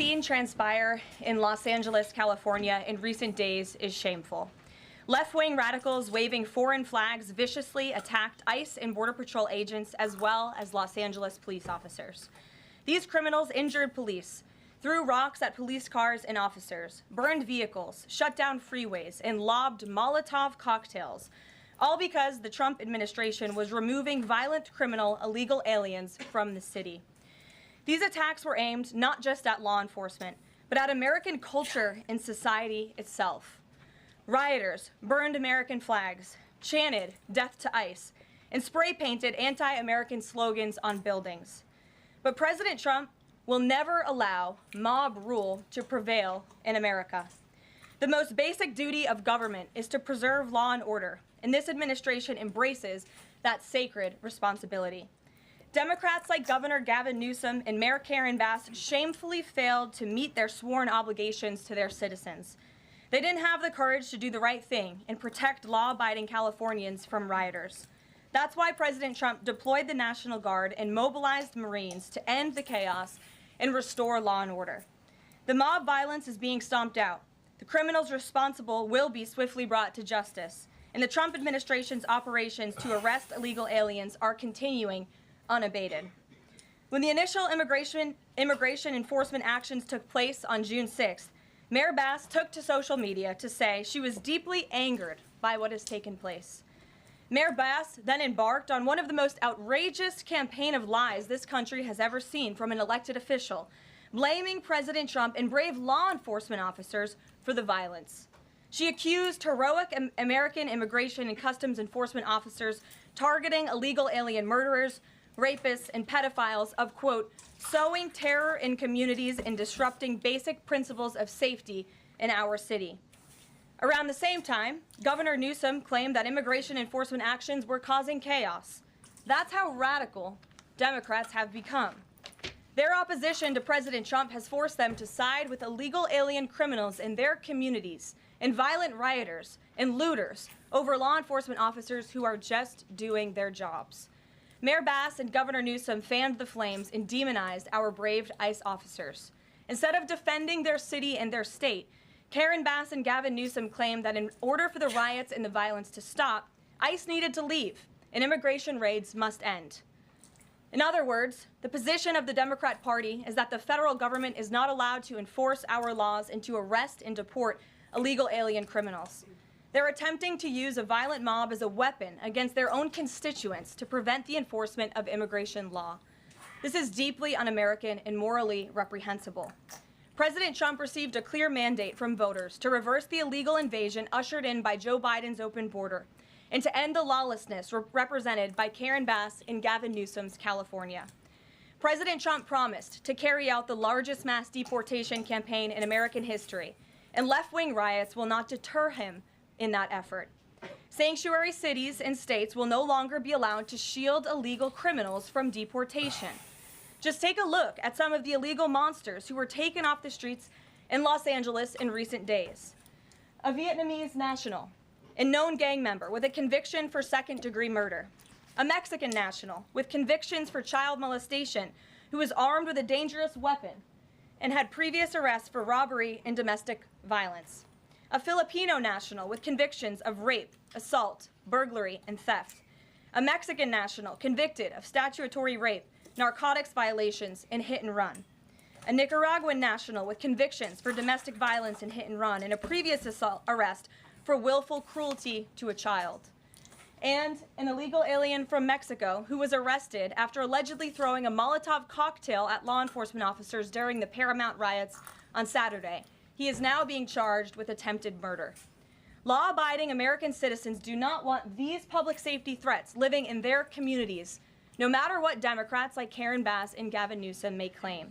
seen transpire in Los Angeles, California in recent days is shameful. Left-wing radicals waving foreign flags viciously attacked ICE and Border Patrol agents as well as Los Angeles police officers. These criminals injured police, threw rocks at police cars and officers, burned vehicles, shut down freeways, and lobbed Molotov cocktails, all because the Trump administration was removing violent criminal illegal aliens from the city. These attacks were aimed not just at law enforcement, but at American culture and society itself. Rioters burned American flags, chanted "Death to ICE," and spray-painted anti-American slogans on buildings. But President Trump will never allow mob rule to prevail in America. The most basic duty of government is to preserve law and order, and this administration embraces that sacred responsibility. Democrats like Governor Gavin Newsom and Mayor Karen Bass shamefully failed to meet their sworn obligations to their citizens. They didn't have the courage to do the right thing and protect law-abiding Californians from rioters. That's why President Trump deployed the National Guard and mobilized Marines to end the chaos and restore law and order. The mob violence is being stomped out. The criminals responsible will be swiftly brought to justice, and the Trump administration's operations to arrest illegal aliens are continuing unabated. When the initial immigration enforcement actions took place on June 6th, Mayor Bass took to social media to say she was deeply angered by what has taken place. Mayor Bass then embarked on one of the most outrageous campaign of lies this country has ever seen from an elected official, blaming President Trump and brave law enforcement officers for the violence. She accused heroic American immigration and customs enforcement officers targeting illegal alien murderers, rapists, and pedophiles of, quote, sowing terror in communities and disrupting basic principles of safety in our city. Around the same time, Governor Newsom claimed that immigration enforcement actions were causing chaos. That's how radical Democrats have become. Their opposition to President Trump has forced them to side with illegal alien criminals in their communities and violent rioters and looters over law enforcement officers who are just doing their jobs. Mayor Bass and Governor Newsom fanned the flames and demonized our brave ICE officers. Instead of defending their city and their state, Karen Bass and Gavin Newsom claimed that in order for the riots and the violence to stop, ICE needed to leave and immigration raids must end. In other words, the position of the Democrat Party is that the federal government is not allowed to enforce our laws and to arrest and deport illegal alien criminals. They're attempting to use a violent mob as a weapon against their own constituents to prevent the enforcement of immigration law. This is deeply un-American and morally reprehensible. President Trump received a clear mandate from voters to reverse the illegal invasion ushered in by Joe Biden's open border and to end the lawlessness represented by Karen Bass and Gavin Newsom's California. President Trump promised to carry out the largest mass deportation campaign in American history, and left-wing riots will not deter him in that effort. Sanctuary cities and states will no longer be allowed to shield illegal criminals from deportation. Just take a look at some of the illegal monsters who were taken off the streets in Los Angeles in recent days. A Vietnamese national, a known gang member with a conviction for second-degree murder. A Mexican national with convictions for child molestation who was armed with a dangerous weapon and had previous arrests for robbery and domestic violence. A Filipino national with convictions of rape, assault, burglary, and theft. A Mexican national convicted of statutory rape, narcotics violations, and hit and run. A Nicaraguan national with convictions for domestic violence and hit and run, and a previous arrest for willful cruelty to a child. And an illegal alien from Mexico who was arrested after allegedly throwing a Molotov cocktail at law enforcement officers during the Paramount riots on Saturday. He is now being charged with attempted murder. Law-abiding American citizens do not want these public safety threats living in their communities, no matter what Democrats like Karen Bass and Gavin Newsom may claim.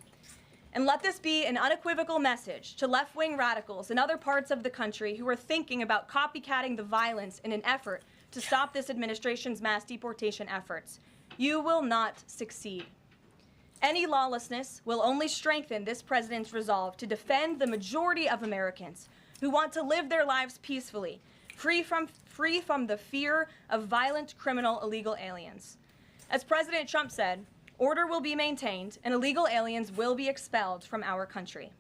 And let this be an unequivocal message to left-wing radicals in other parts of the country who are thinking about copycatting the violence in an effort to stop this administration's mass deportation efforts. You will not succeed. Any lawlessness will only strengthen this president's resolve to defend the majority of Americans who want to live their lives peacefully, free from the fear of violent criminal illegal aliens. As President Trump said, order will be maintained, and illegal aliens will be expelled from our country.